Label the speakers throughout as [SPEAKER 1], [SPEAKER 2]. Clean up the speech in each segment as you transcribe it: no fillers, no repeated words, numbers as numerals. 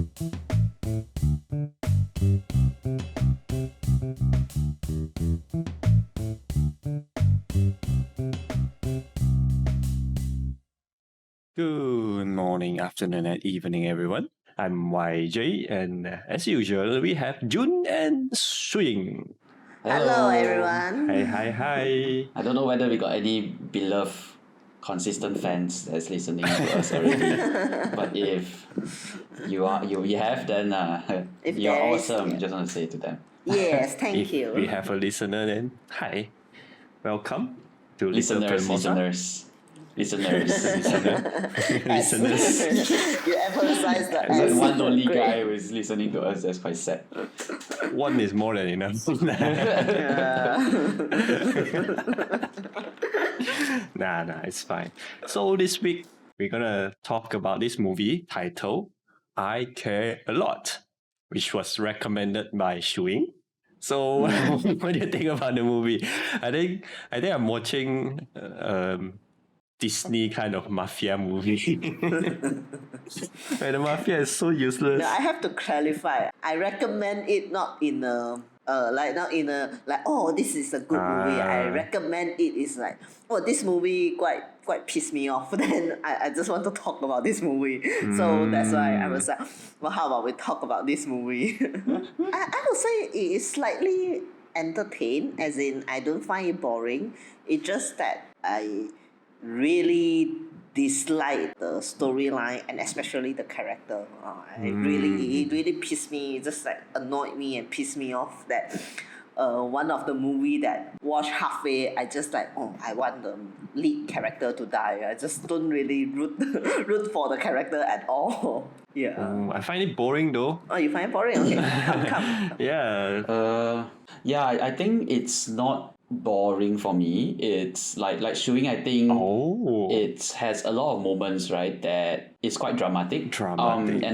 [SPEAKER 1] Good morning, afternoon, and evening, everyone. I'm YJ, and as usual, we have Jun and Swing.
[SPEAKER 2] Hello, everyone.
[SPEAKER 1] Hi.
[SPEAKER 3] I don't know whether we got any beloved, consistent fans that's listening to us already. But if we have, then
[SPEAKER 2] If
[SPEAKER 3] you're
[SPEAKER 2] there is,
[SPEAKER 3] awesome.
[SPEAKER 2] yeah.
[SPEAKER 3] Just want to say to them.
[SPEAKER 2] Yes, thank
[SPEAKER 1] If
[SPEAKER 2] you.
[SPEAKER 1] we have a listener, then hi. Welcome to Little Filmosa.
[SPEAKER 3] Listeners.
[SPEAKER 1] Listeners.
[SPEAKER 2] You emphasize the
[SPEAKER 3] There's
[SPEAKER 2] S.
[SPEAKER 3] one lonely
[SPEAKER 2] Great.
[SPEAKER 3] guy who is listening to us. That's quite sad.
[SPEAKER 1] One is more than enough.
[SPEAKER 2] Yeah.
[SPEAKER 1] Nah, it's fine. So this week, we're gonna talk about this movie titled I Care a Lot, which was recommended by Shuing. So what do you think about the movie? I think I'm watching Disney kind of mafia movie. Where the mafia is so useless.
[SPEAKER 2] Now, I have to clarify. I recommend it not in a this is a good movie. I recommend it is like, this movie quite pissed me off. Then I just want to talk about this movie. So that's why I was like, well, how about we talk about this movie? I would say it is slightly entertained, as in I don't find it boring. It's just that I really dislike the storyline and especially the character. It really pissed me, just like annoyed me and pissed me off that one of the movie that watched halfway, I just like, I want the lead character to die. I just don't really root for the character at all. Yeah.
[SPEAKER 1] I find it boring though.
[SPEAKER 2] Oh, you find it boring? Okay, come.
[SPEAKER 1] Yeah.
[SPEAKER 3] I think it's not boring for me. It's like showing. I think it has a lot of moments, right, that is quite dramatic. And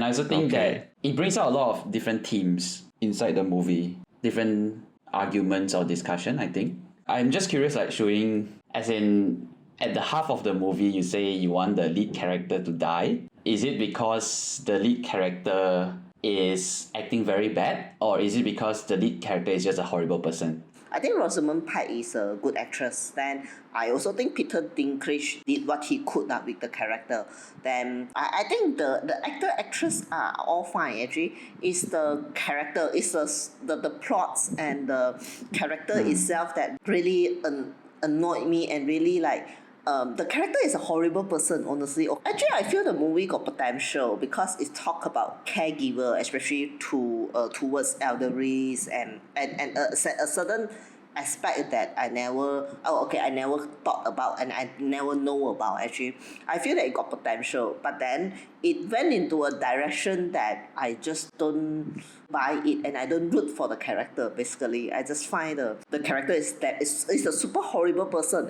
[SPEAKER 3] I also think that it brings out a lot of different themes inside the movie, different arguments or discussion. I think I'm just curious, like showing, as in at the half of the movie, you say you want the lead character to die. Is it because the lead character is acting very bad, or is it because the lead character is just a horrible person?
[SPEAKER 2] I think Rosamund Pike is a good actress. Then I also think Peter Dinklage did what he could with the character. Then I think the actress are all fine actually. It's the character, it's the plots and the character itself that really annoyed me and really like. The character is a horrible person, honestly. Actually, I feel the movie got potential because it talk about caregiver, especially towards elderlies and a certain aspect that I never thought about and I never know about actually. I feel that it got potential, but then it went into a direction that I just don't buy it and I don't root for the character. Basically, I just find the character is a super horrible person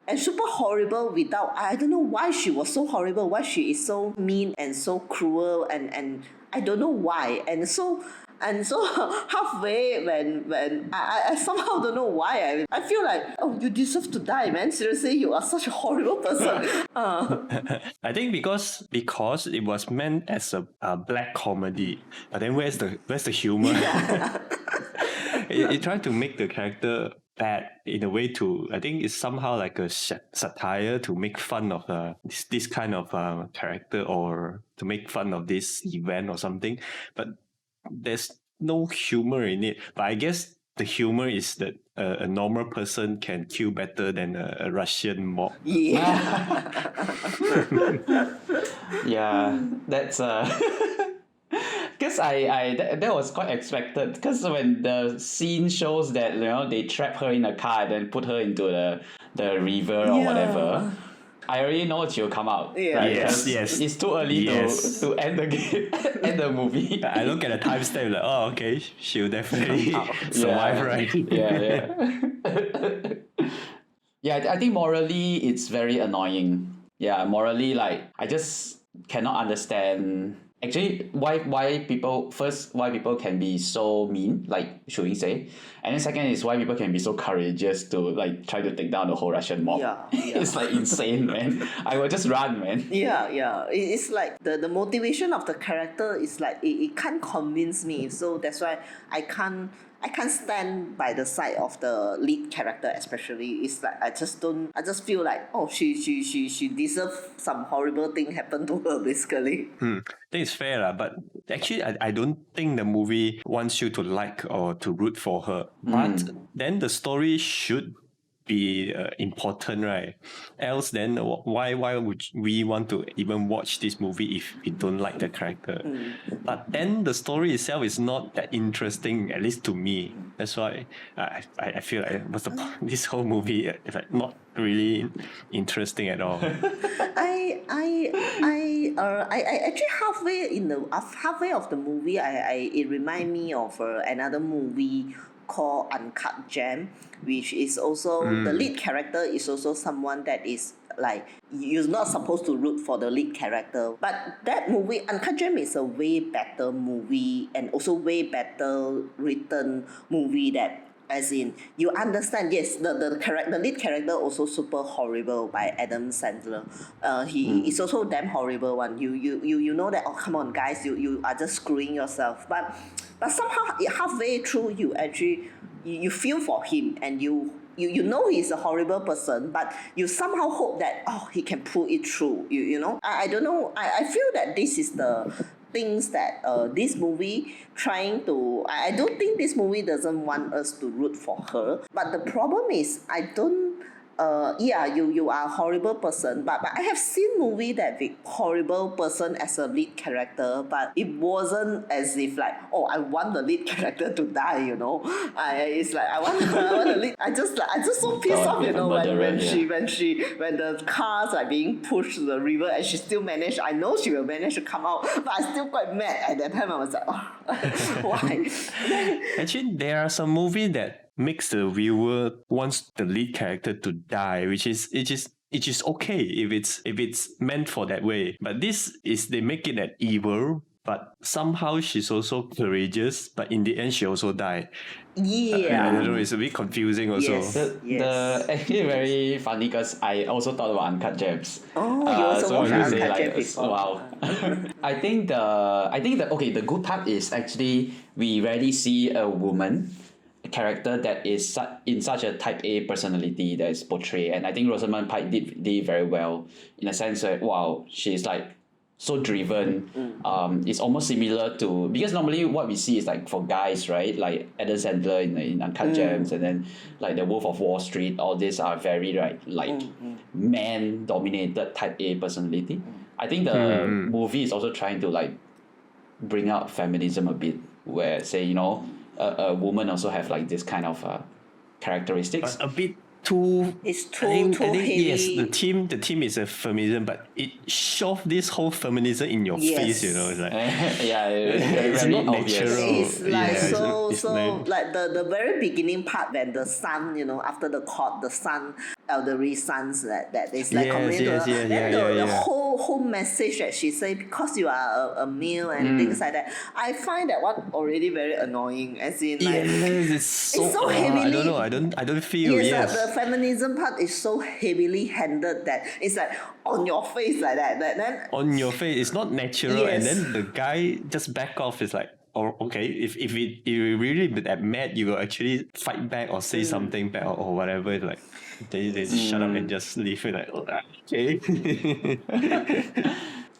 [SPEAKER 2] and super horrible without, I don't know why she was so horrible, why she is so mean and so cruel and I don't know why. And so halfway when I somehow don't know why I feel like, you deserve to die, man. Seriously, you are such a horrible person.
[SPEAKER 1] I think because it was meant as a black comedy, but then where's the humor?
[SPEAKER 2] Yeah.
[SPEAKER 1] it tried to make the character bad in a way to, I think it's somehow like a satire to make fun of this kind of character, or to make fun of this event or something, but there's no humor in it. But I guess the humor is that a normal person can kill better than a Russian mob.
[SPEAKER 2] Yeah.
[SPEAKER 3] Yeah, that's because that was quite expected, because when the scene shows that, you know, they trap her in a car and then put her into the river or whatever, I already know she'll come out.
[SPEAKER 2] Yeah.
[SPEAKER 3] Right?
[SPEAKER 1] Yes.
[SPEAKER 3] It's too early to end the game, end the movie.
[SPEAKER 1] I look at the timestamp like, okay, she'll definitely survive, right?
[SPEAKER 3] Yeah, I think morally it's very annoying. Yeah, morally, like, I just cannot understand actually why people can be so mean, like Shu Ying say, and then second is why people can be so courageous to like try to take down the whole Russian mob. It's like insane, man. I will just run, man.
[SPEAKER 2] It's like the motivation of the character is like it can't convince me, so that's why I can't stand by the side of the lead character especially. It's like I just feel like, oh, she deserves some horrible thing happen to her basically.
[SPEAKER 1] I think it's fair lah, but actually I don't think the movie wants you to like or to root for her. But then the story should be important, right? Else then why would we want to even watch this movie if we don't like the character? But then the story itself is not that interesting, at least to me. That's why I feel like what's the point? This whole movie is like not really interesting at all.
[SPEAKER 2] I actually halfway of the movie, it remind me of another movie called Uncut Gem, which is also the lead character is also someone that is like you're not supposed to root for the lead character. But that movie, Uncut Gem, is a way better movie and also way better written movie that. As in, you understand, yes, the lead character also super horrible by Adam Sandler. He is also damn horrible one. You know that, oh, come on guys, you are just screwing yourself. But somehow halfway through you feel for him and you know he's a horrible person, but you somehow hope that, oh, he can pull it through. You know, I don't know. I feel that this is the things that this movie trying to. I don't think this movie doesn't want us to root for her, but the problem is I don't. You are a horrible person, but I have seen movie that with horrible person as a lead character, but it wasn't as if like, oh, I want the lead character to die, you know. It's like I want the lead. I just so pissed off, you know, when the cars are being pushed to the river and she still managed. I know she will manage to come out, but I still quite mad at that time. I was like, oh, why?
[SPEAKER 1] Actually, there are some movies that makes the viewer wants the lead character to die, which is okay if it's meant for that way. But this is they make it that evil, but somehow she's also courageous, but in the end she also died.
[SPEAKER 2] Yeah.
[SPEAKER 1] I don't know, it's a bit confusing also.
[SPEAKER 2] Yes.
[SPEAKER 3] The actually very funny because I also thought about Uncut Gems.
[SPEAKER 2] Oh, you also watched Uncut Gems before.
[SPEAKER 3] Wow. I think the good part is actually we rarely see a woman character that is in such a type A personality that is portrayed, and I think Rosamund Pike did very well in a sense that, wow, she's like so driven. It's almost similar to, because normally what we see is like for guys, right, like Adam Sandler in Uncut Gems, and then like the Wolf of Wall Street, all these are very like man dominated type A personality. I think the movie is also trying to like bring out feminism a bit, where say, you know, a woman also have like this kind of characteristics.
[SPEAKER 1] A bit too.
[SPEAKER 2] It's too heavy.
[SPEAKER 1] Yes, the theme is a feminism, but it shoves this whole feminism in your face. You know, it's like
[SPEAKER 3] it's
[SPEAKER 1] not natural.
[SPEAKER 2] It's like like the very beginning part when the son, you know, after the court, the son, elderly sons that is like complaining to her. Then the whole message that she say, because you are a male and things like that. I find that one already very annoying. As in, like,
[SPEAKER 1] it's so
[SPEAKER 2] heavily.
[SPEAKER 1] I don't feel.
[SPEAKER 2] Yes. The feminism part is so heavily handled that it's like on your face like that. Then
[SPEAKER 1] on your face, it's not natural, and then the guy just back off. It's like, oh, okay, if you really that mad, you will actually fight back or say something back or whatever. It's like they just shut up and just leave it like, oh, okay.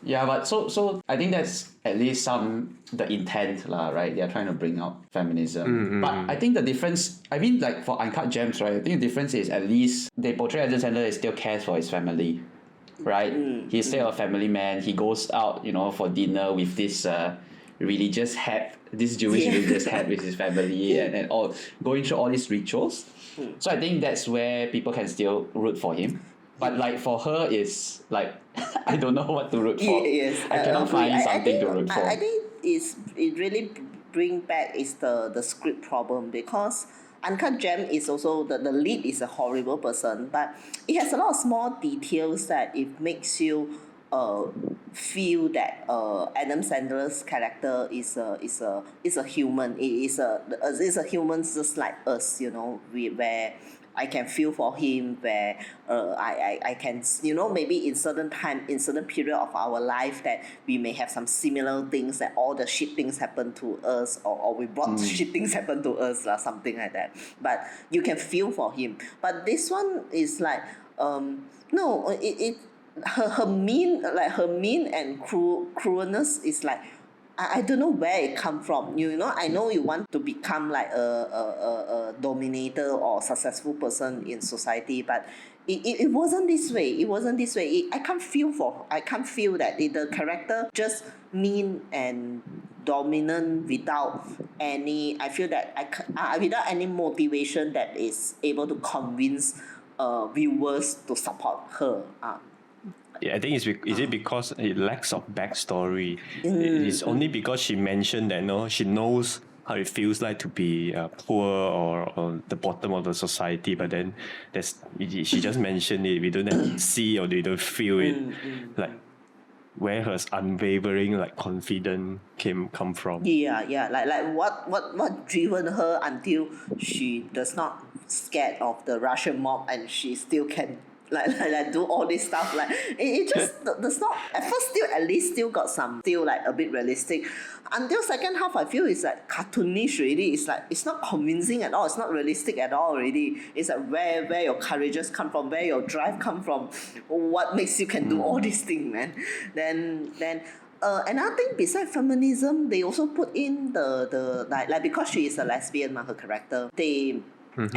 [SPEAKER 3] Yeah, but so I think that's at least the intent lah, right? They are trying to bring out feminism. But I think the difference, I mean, like for Uncut Gems, right? I think the difference is at least they portray Adam Sandler still cares for his family, right? He's still a family man. He goes out, you know, for dinner with this religious hat, this Jewish religious hat with his family, and all going through all these rituals. So I think that's where people can still root for him. But like for her, is like I don't know what to root for.
[SPEAKER 2] Yes,
[SPEAKER 3] I cannot find something to root for.
[SPEAKER 2] I think it really bring back is the script problem, because Uncut Gem is also the lead is a horrible person, but it has a lot of small details that it makes you feel that Adam Sandler's character is a human. Is a human just like us, where I can feel for him, where I can, maybe in certain period of our life that we may have some similar things, that all the shit things happen to us, or we brought shit things happen to us, or something like that. But you can feel for him. But this one is like, no, her mean and cruelness is like, I don't know where it come from. I know you want to become like a dominator or successful person in society, but it wasn't this way. It wasn't this way. I can't feel that the character just mean and dominant without any. I feel that without any motivation that is able to convince viewers to support her.
[SPEAKER 1] Yeah, I think is it because it lacks of backstory? It's only because she mentioned that she knows how it feels like to be poor or the bottom of the society, but then she just mentioned it. We don't see or we don't feel it, like where her unwavering confidence come from.
[SPEAKER 2] Yeah, like what driven her until she does not scared of the Russian mob and she still can like do all this stuff. Like it just does not, at first still got some, still like a bit realistic, until second half I feel it's like cartoonish really. It's like it's not convincing at all, it's not realistic at all already. It's like where your courageous come from, where your drive come from, what makes you can do all these things, man. Then another thing besides feminism, they also put in the like because she is a lesbian, her character, I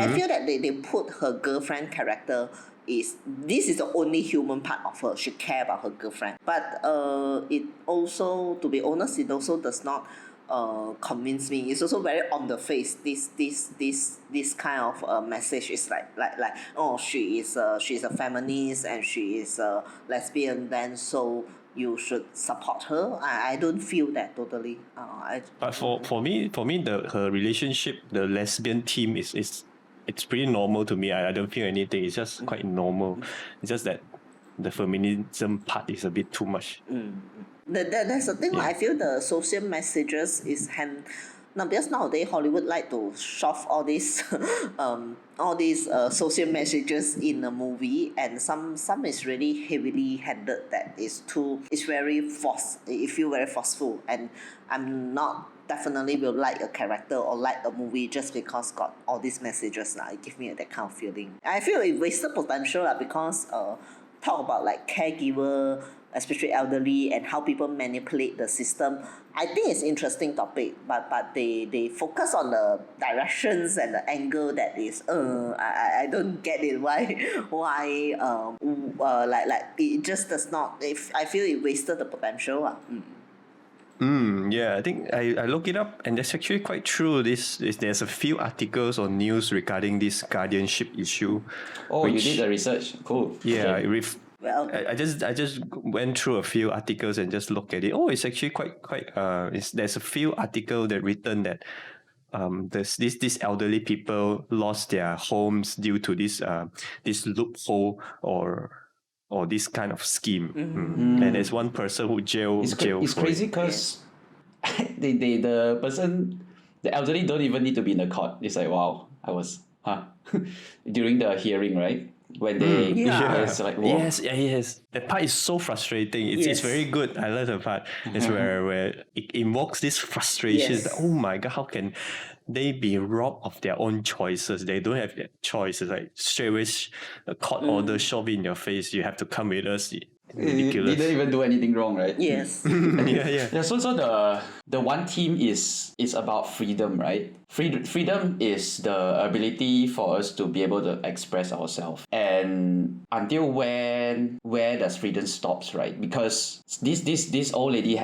[SPEAKER 2] feel that they put her girlfriend character this is the only human part of her. She care about her girlfriend, but it also, to be honest, it also does not convince me. It's also very on the face. This kind of message is like oh, she's a feminist and she is a lesbian, then so you should support her. I don't feel that totally.
[SPEAKER 1] But for me, her relationship, the lesbian theme is it's pretty normal to me. I don't feel anything. It's just quite normal. It's just that the feminism part is a bit too much.
[SPEAKER 2] That's the thing. I feel the social messages is now, because nowadays Hollywood like to shove all these social messages in a movie, and some is really heavily handled, that is very forced. It feel very forceful, and I'm not definitely will like a character or like a movie just because got all these messages. It give me that kind of feeling. I feel it wasted potential because talk about like caregiver, especially elderly, and how people manipulate the system. I think it's interesting topic, but they focus on the directions and the angle that is I don't get it. Why like it just does not. If I feel it wasted the potential.
[SPEAKER 1] Yeah, I think I look it up, and that's actually quite true. There's a few articles or news regarding this guardianship issue.
[SPEAKER 3] Oh, you did the research. Cool.
[SPEAKER 1] Yeah,
[SPEAKER 3] okay.
[SPEAKER 2] Well,
[SPEAKER 1] I just went through a few articles and just looked at it. Oh, it's actually quite. There's a few articles that written that these elderly people lost their homes due to this loophole or this kind of scheme. And there's one person who jailed.
[SPEAKER 3] It's crazy because the elderly don't even need to be in the court. It's like, wow, I was during the hearing, right? When they it's like, whoa.
[SPEAKER 1] Yes. That part is so frustrating. It's very good. I love the part. It's where it invokes this frustration.
[SPEAKER 2] Yes.
[SPEAKER 1] That, oh my god, how can they be robbed of their own choices? They don't have their choices. Like straight away, a court order shove in your face. You have to come with us. Ridiculous.
[SPEAKER 3] They didn't even do anything wrong, right?
[SPEAKER 2] Yes.
[SPEAKER 3] Yeah. So the one theme is about freedom, right? Freedom is the ability for us to be able to express ourselves. And until where does freedom stops, right? Because this old lady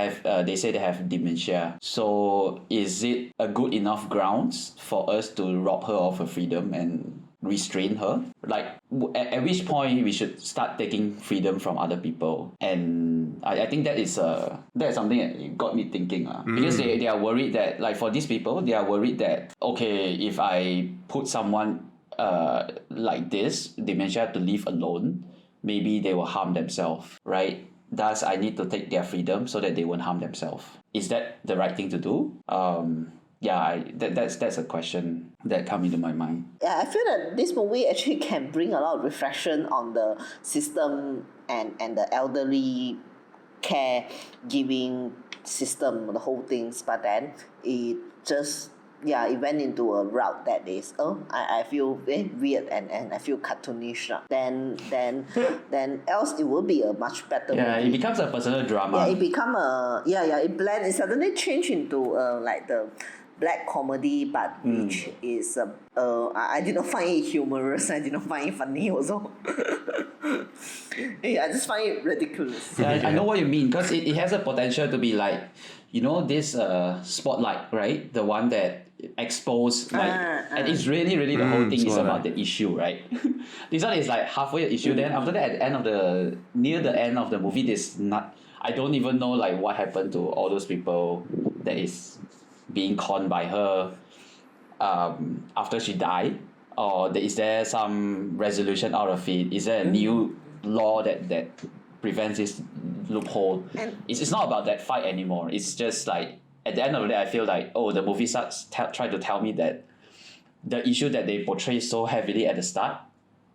[SPEAKER 3] they say they have dementia. So is it a good enough grounds for us to rob her of her freedom and restrain her? Like at which point we should start taking freedom from other people? And I think that is something that got me thinking, because they are worried that, like, for these people, they are worried that, okay, if I put someone like this dementia to live alone, maybe they will harm themselves, right? thus I need to take their freedom so that they won't harm themselves. Is that the right thing to do? That's a question that come into my mind.
[SPEAKER 2] Yeah, I feel that this movie actually can bring a lot of reflection on the system and the elderly care giving system, the whole things. But then it just it went into a route that is I feel very weird and I feel cartoonish. Then else it will be a much better movie.
[SPEAKER 3] It becomes a personal drama.
[SPEAKER 2] Yeah, it become it blend. It suddenly changed into like the black comedy, but which is I did not find it humorous. I did not find it funny also. I just find it ridiculous.
[SPEAKER 3] I know what you mean, because it has a potential to be like, this spotlight, right? The one that exposed and it's really the whole thing is about the issue, right? This one is like halfway the issue. Then after that, at the end near the end of the movie, I don't even know like what happened to all those people that is being conned by her after she died, or is there some resolution out of it? Is there a new law that prevents this loophole?
[SPEAKER 2] And
[SPEAKER 3] it's not about that fight anymore. It's just like at the end of the day, I feel like the movie starts try to tell me that the issue that they portray so heavily at the start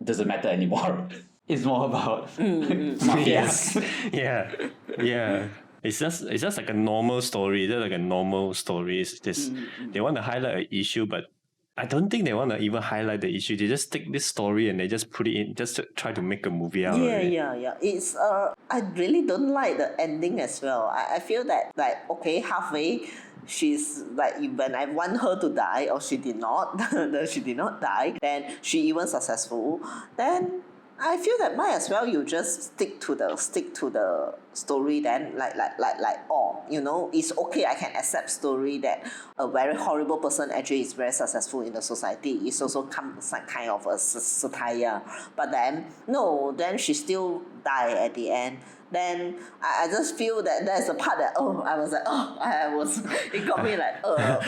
[SPEAKER 3] doesn't matter anymore. It's more about mafia.
[SPEAKER 1] Yeah. It's just like a normal story. It's just like a normal story. It's just they want to highlight an issue, but I don't think they want to even highlight the issue. They just take this story and they just put it in, just to try to make a movie out of it.
[SPEAKER 2] Yeah. It's I really don't like the ending as well. I feel that like halfway she's like when I want her to die or she did not she did not die, then she even successful, then I feel that might as well you just stick to the story. Then it's okay, I can accept story that a very horrible person actually is very successful in the society. It's also some kind of a satire. But then no, then she still die at the end. Then I just feel that there's a part that I was like it got me like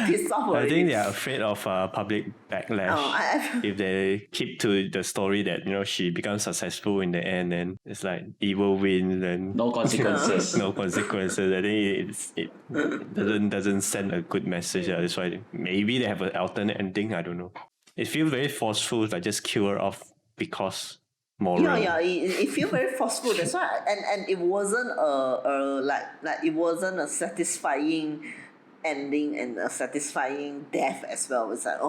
[SPEAKER 2] pissed off already.
[SPEAKER 1] I think they are afraid of public backlash. If they keep to the story that she becomes successful in the end, and it's like evil wins and
[SPEAKER 3] no consequences.
[SPEAKER 1] No consequences. I think it doesn't send a good message. That's why maybe they have an alternate ending. I don't know. It feels very forceful. Like just kill her off because. Moral.
[SPEAKER 2] It feels very forceful. That's why, and it wasn't it wasn't a satisfying ending and a satisfying death as well. It's like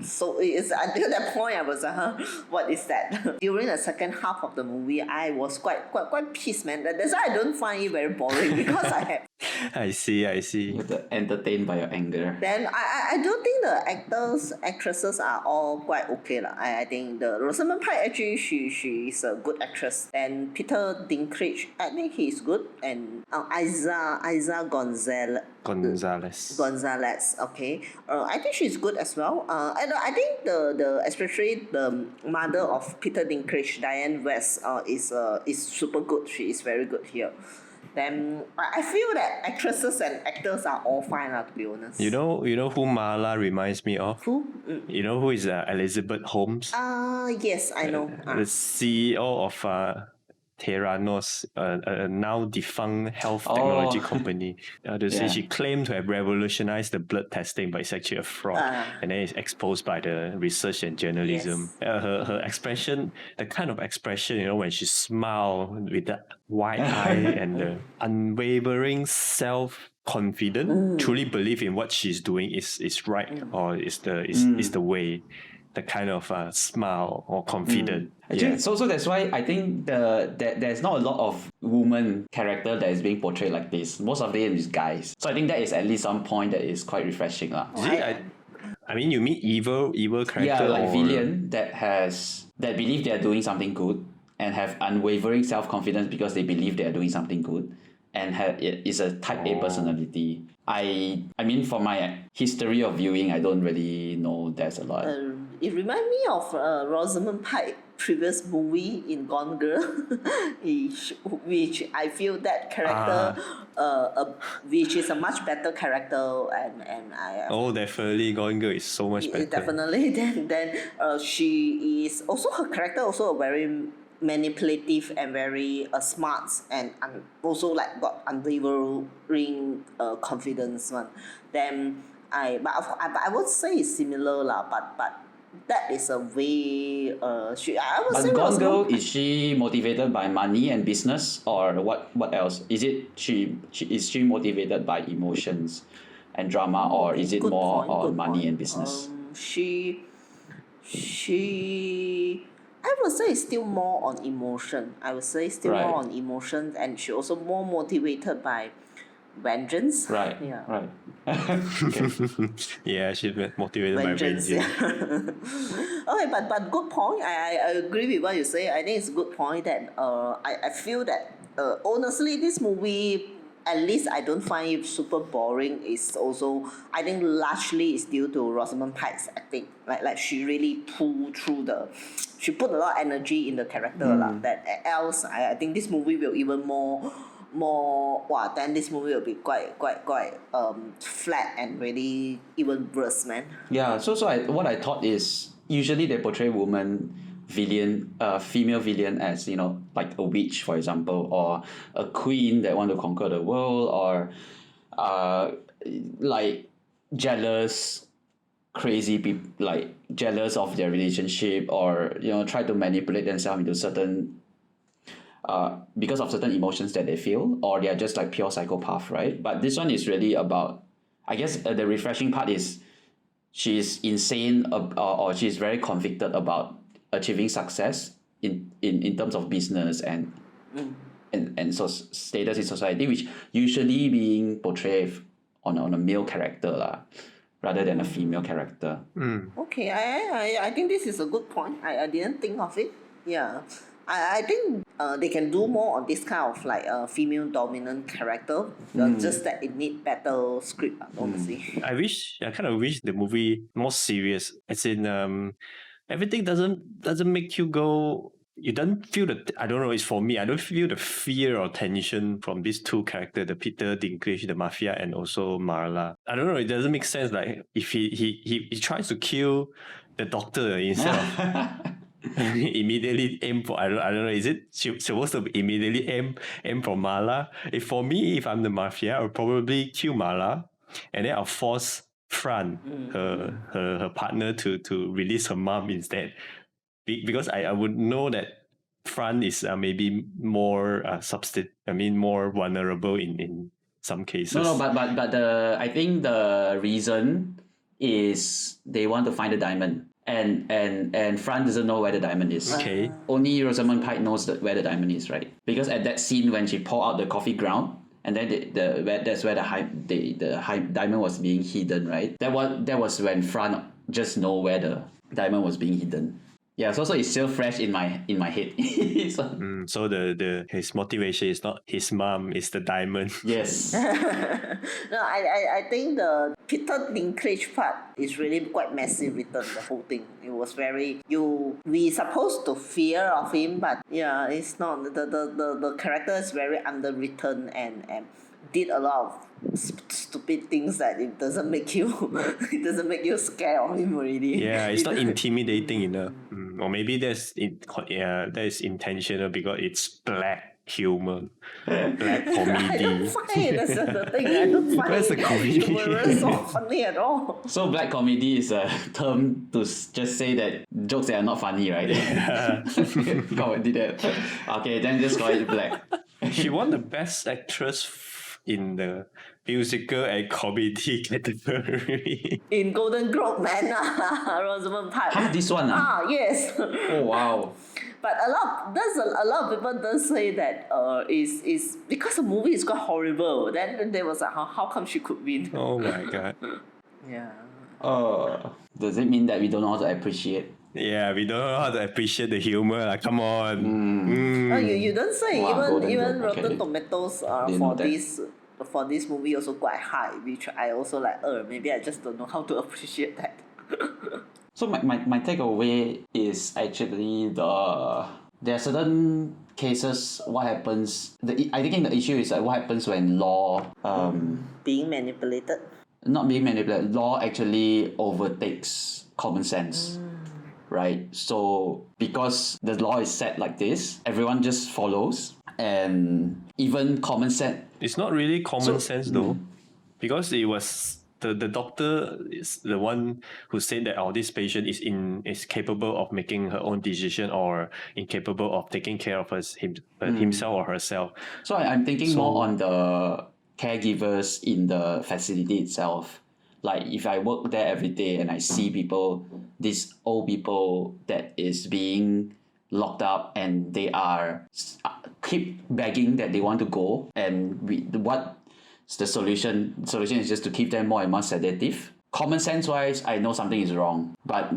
[SPEAKER 2] so it's until that point I was like, what is that? During the second half of the movie, I was quite pissed, man. That's why I don't find it very boring because I have.
[SPEAKER 1] I see.
[SPEAKER 3] You're entertained by your anger.
[SPEAKER 2] Then I don't think the actresses are all quite okay lah. I think the Rosamund Pike actually she is a good actress. And Peter Dinklage, I think he's good. And Isa Gonzalez, okay. I think she's good as well. And I think the especially the mother of Peter Dinklage, Diane West, is super good. She is very good here. Then I feel that actresses and actors are all fine, to be honest.
[SPEAKER 1] You know who Marla reminds me of?
[SPEAKER 2] Who?
[SPEAKER 1] You know who is Elizabeth Holmes?
[SPEAKER 2] Yes, I know.
[SPEAKER 1] The CEO of Theranos, a now defunct health technology company. She claimed to have revolutionized the blood testing, but it's actually a fraud. And then it's exposed by the research and journalism. Yes. Her expression, the kind of expression, when she smiled with the wide eye and the unwavering self-confidence, truly believe in what she's doing is right or is the way. The kind of smile or confident.
[SPEAKER 3] Actually, so that's why I think there's not a lot of woman character that is being portrayed like this. Most of them is guys. So I think that is at least some point that is quite refreshing.
[SPEAKER 1] I mean, you meet evil character.
[SPEAKER 3] Yeah, like villain that believe they are doing something good and have unwavering self-confidence because they believe they are doing something good and is a type A personality. I mean, for my history of viewing, I don't really know there's a lot.
[SPEAKER 2] It reminds me of Rosamund Pike previous movie in Gone Girl, which I feel that character, which is a much better character, and I.
[SPEAKER 1] Definitely, Gone Girl is so much better.
[SPEAKER 2] Definitely, then she is also her character also a very manipulative and very smart and also like got unwavering confidence one. Then but I would say it's similar lah. But that is a way I would say
[SPEAKER 3] But Gone Girl,
[SPEAKER 2] Rosamund
[SPEAKER 3] is she motivated by money and business, or what else? Is it is she motivated by emotions and drama, or is it
[SPEAKER 2] good
[SPEAKER 3] more
[SPEAKER 2] point,
[SPEAKER 3] on
[SPEAKER 2] good
[SPEAKER 3] money
[SPEAKER 2] point.
[SPEAKER 3] and business?
[SPEAKER 2] She I would say it's still more on emotion. I would say still
[SPEAKER 3] Right.
[SPEAKER 2] more on emotion, and she also more motivated by vengeance.
[SPEAKER 3] Right.
[SPEAKER 2] Yeah.
[SPEAKER 3] Right.
[SPEAKER 1] Yeah, she's motivated by
[SPEAKER 2] Vengeance.
[SPEAKER 1] vengeance.
[SPEAKER 2] Okay, but good point. I agree with what you say. I think it's a good point that I feel that honestly this movie, at least I don't find it super boring. It's also, I think largely is due to Rosamund Pike's acting. Like she really pulled through she put a lot of energy in the character lah. That else I think this movie will even more then this movie will be quite flat and really even worse, man.
[SPEAKER 3] Yeah. So what I thought is usually they portray female villain as, you know, like a witch, for example, or a queen that want to conquer the world, or like jealous crazy people, like jealous of their relationship, or, you know, try to manipulate themselves into certain because of certain emotions that they feel, or they're just like pure psychopath, right? But this one is really about, I guess the refreshing part is she's insane, or she's very convicted about achieving success in terms of business and so status in society, which usually being portrayed on a male character lah, rather than a female character.
[SPEAKER 2] Okay, I think this is a good point. I didn't think of it. Yeah. I think they can do more on this kind of like female dominant character. Just that it need better script, honestly.
[SPEAKER 1] I kind of wish the movie more serious. As in, everything doesn't make you go. You don't feel I don't know. It's for me. I don't feel the fear or tension from these two characters, the Peter Dinklage, the mafia, and also Marla. I don't know. It doesn't make sense. Like if he tries to kill the doctor instead of. Immediately aim for, I don't know, is it supposed to immediately aim for Marla? If I'm the mafia, I'll probably kill Marla, and then I'll force Fran, her partner, to release her mom instead, because I would know that Fran is maybe more more vulnerable in some cases.
[SPEAKER 3] No, but I think the reason is they want to find the diamond. And Fran doesn't know where the diamond is.
[SPEAKER 1] Okay.
[SPEAKER 3] Only Rosamund Pike knows where the diamond is, right? Because at that scene when she poured out the coffee ground, and then that's where the diamond was being hidden, right? That was when Fran just know where the diamond was being hidden. Yeah, so it's still fresh in my head.
[SPEAKER 1] So his motivation is not his mom, it's the diamond.
[SPEAKER 3] Yes.
[SPEAKER 2] No, I think the Peter Dinklage part is really quite messy written, the whole thing. It was very we supposed to fear of him, but yeah, it's not. The character is very underwritten and did a lot of stupid things that it doesn't make you scared of him already.
[SPEAKER 1] Yeah, it's not intimidating enough. Or maybe that is intentional because it's black humor, black comedy.
[SPEAKER 2] I don't find it. That's the thing. I don't find
[SPEAKER 1] That's
[SPEAKER 2] it
[SPEAKER 1] the comedy.
[SPEAKER 2] humorous or funny at all.
[SPEAKER 3] So black comedy is a term to just say that jokes that are not funny, right?
[SPEAKER 1] Yeah.
[SPEAKER 3] Comedy that. Okay, then just call it black.
[SPEAKER 1] She won the best actress in the musical and comedy category.
[SPEAKER 2] In Golden Globe, man, Rosamund Pike.
[SPEAKER 3] This one
[SPEAKER 2] yes.
[SPEAKER 3] Oh wow.
[SPEAKER 2] But a lot of people does say that is because the movie is quite horrible. Then they was like, how come she could win?
[SPEAKER 1] Oh my god.
[SPEAKER 2] Yeah.
[SPEAKER 3] Does it mean that we don't know how to appreciate?
[SPEAKER 1] Yeah, we don't know how to appreciate the humor. Like, come on.
[SPEAKER 2] Oh, you don't say.
[SPEAKER 3] Wow,
[SPEAKER 2] even
[SPEAKER 3] Globe, okay.
[SPEAKER 2] Rotten Tomatoes for this movie also quite high, which I also like. Maybe I just don't know how to appreciate that.
[SPEAKER 3] So my takeaway is actually there are certain cases. What happens? I think the issue is what happens when law
[SPEAKER 2] Being manipulated.
[SPEAKER 3] not being manipulated. Law actually overtakes common sense. right? So because the law is set like this, everyone just follows, and even common sense.
[SPEAKER 1] It's not really common sense though, because it was the doctor is the one who said that this patient is capable of making her own decision or incapable of taking care of himself or herself.
[SPEAKER 3] So I'm thinking more on the caregivers in the facility itself. Like if I work there every day and I see people, these old people that is being locked up and they are keep begging that they want to go, and what's the solution? The solution is just to keep them more and more sedative. Common sense wise, I know something is wrong, but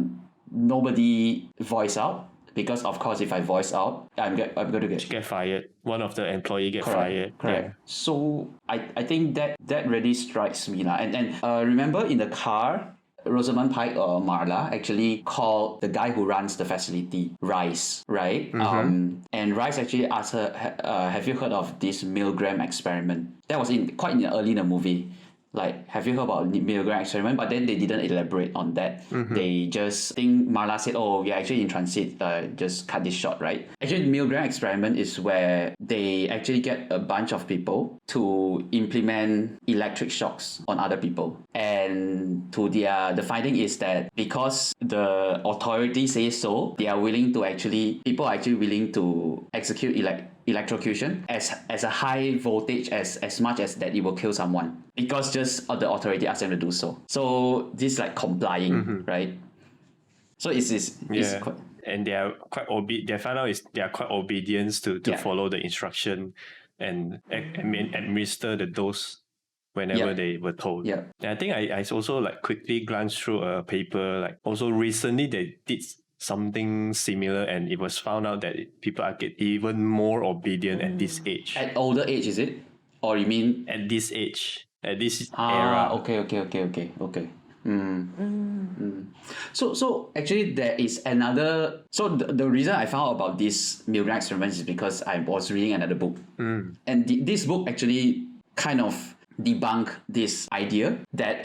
[SPEAKER 3] nobody voice out. Because of course, if I voice out, I'm going to
[SPEAKER 1] get fired. One of the employee get fired.
[SPEAKER 3] Correct. Yeah. So I think that really strikes me lah. And remember in the car, Rosamund Pike or Marla actually called the guy who runs the facility Rice, right? And Rice actually asked her, "Have you heard of this Milgram experiment?" That was quite early in the movie. Like, have you heard about the Milgram experiment? But then they didn't elaborate on that. They just think Marla said, "Oh, we are actually in transit. Just cut this short, right?" Actually, the Milgram experiment is where they actually get a bunch of people to implement electric shocks on other people, and the finding is that because the authority says so, people are actually willing to execute electrocution as a high voltage as much as that it will kill someone, because just the authority asked them to do so. So this is like complying, right? So it's quite,
[SPEAKER 1] and they are quite they find out they are quite obedient to follow the instruction and administer the dose whenever they were told.
[SPEAKER 3] Yeah.
[SPEAKER 1] And I think I also like quickly glanced through a paper, like also recently they did something similar, and it was found out that people get even more obedient at this age.
[SPEAKER 3] At older age, is it? Or you mean
[SPEAKER 1] at this age, at this era?
[SPEAKER 3] Okay. So actually there is another. So the reason I found out about this Milgram experiment is because I was reading another book, and this book actually kind of debunk this idea that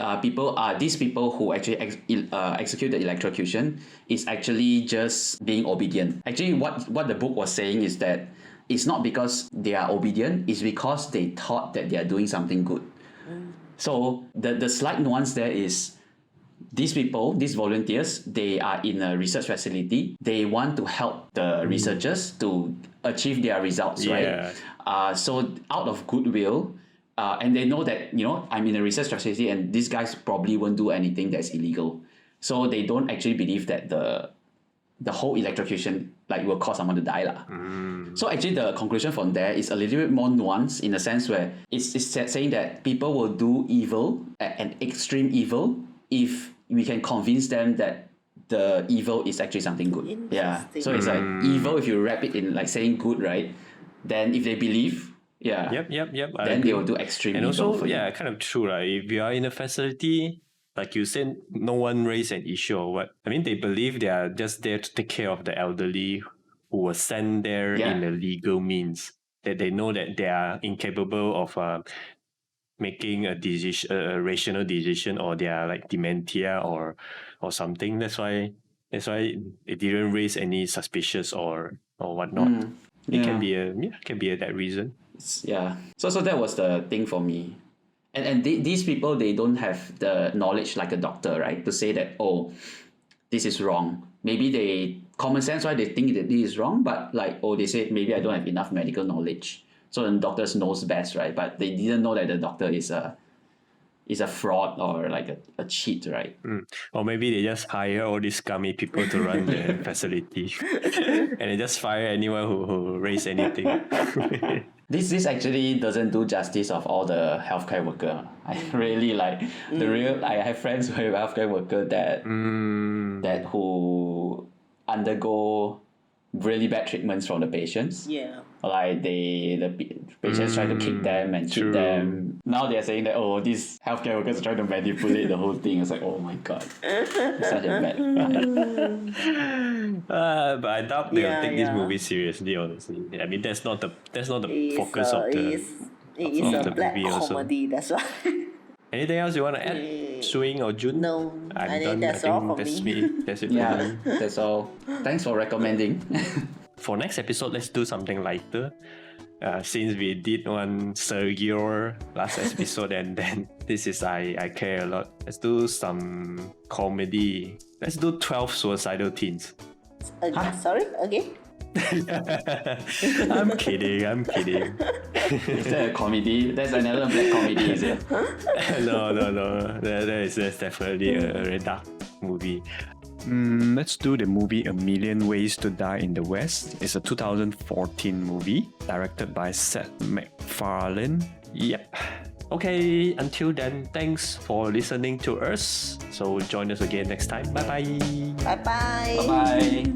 [SPEAKER 3] these people who actually execute the electrocution is actually just being obedient. Actually, what the book was saying is that it's not because they are obedient, it's because they thought that they are doing something good. So the slight nuance there is these people, these volunteers, they are in a research facility. They want to help the researchers to achieve their results, right? So out of goodwill, and they know that, I'm in a research facility and these guys probably won't do anything that's illegal. So they don't actually believe that the whole electrocution will cause someone to die. So actually the conclusion from there is a little bit more nuanced, in a sense where it's saying that people will do evil, an extreme evil, if we can convince them that the evil is actually something good. Yeah. So it's like evil, if you wrap it in saying good, right? Then if they believe,
[SPEAKER 1] Yep.
[SPEAKER 3] then they will do extreme
[SPEAKER 1] and
[SPEAKER 3] evil.
[SPEAKER 1] Also, kind of true, right? If you are in a facility, like you said, no one raised an issue or what. I mean, they believe they are just there to take care of the elderly who were sent there in a legal means. That they know that they are incapable of making a decision, a rational decision, or they are like dementia or something. That's why it didn't raise any suspicious or whatnot. It can be that reason.
[SPEAKER 3] Yeah. So that was the thing for me. And these people, they don't have the knowledge like a doctor, right? To say that, this is wrong. Maybe they, common sense, right? They think that this is wrong, but they say, maybe I don't have enough medical knowledge. So the doctors knows best, right? But they didn't know that the doctor is a fraud or a cheat, right?
[SPEAKER 1] Or maybe they just hire all these scummy people to run the facility, and they just fire anyone who raise anything.
[SPEAKER 3] This actually doesn't do justice of all the healthcare worker. I really I have friends who are healthcare worker that who undergo really bad treatments from the patients.
[SPEAKER 2] Yeah.
[SPEAKER 3] The patients try to kick them and cheat them. Now they're saying that these healthcare workers are trying to manipulate the whole thing. It's like, oh my god, it's such a bad.
[SPEAKER 1] But I doubt they'll take this movie seriously. Honestly, I mean that's not the focus of the
[SPEAKER 2] it is a black
[SPEAKER 1] movie
[SPEAKER 2] comedy.
[SPEAKER 1] also.
[SPEAKER 2] That's why.
[SPEAKER 1] Anything else you want to add, Swing or Jun?
[SPEAKER 2] No,
[SPEAKER 1] I'm
[SPEAKER 2] I think
[SPEAKER 1] done.
[SPEAKER 2] that's
[SPEAKER 1] I
[SPEAKER 2] all
[SPEAKER 1] think
[SPEAKER 2] for
[SPEAKER 1] that's
[SPEAKER 2] me.
[SPEAKER 1] me. That's it for
[SPEAKER 3] Yeah,
[SPEAKER 1] me.
[SPEAKER 3] that's all. Thanks for recommending.
[SPEAKER 1] For next episode, let's do something lighter. Since we did one Sergio last episode, and then this is I Care a Lot. Let's do some comedy. Let's do 12 Suicidal Teens.
[SPEAKER 2] Sorry, again?
[SPEAKER 1] I'm kidding.
[SPEAKER 3] Is that a comedy? That's another black comedy, is it?
[SPEAKER 1] No. That's definitely a very dark movie. Let's do the movie A Million Ways to Die in the West. It's a 2014 movie directed by Seth MacFarlane. Yep. Okay, until then, thanks for listening to us. So join us again next time. Bye bye.
[SPEAKER 2] Bye bye.
[SPEAKER 3] Bye bye.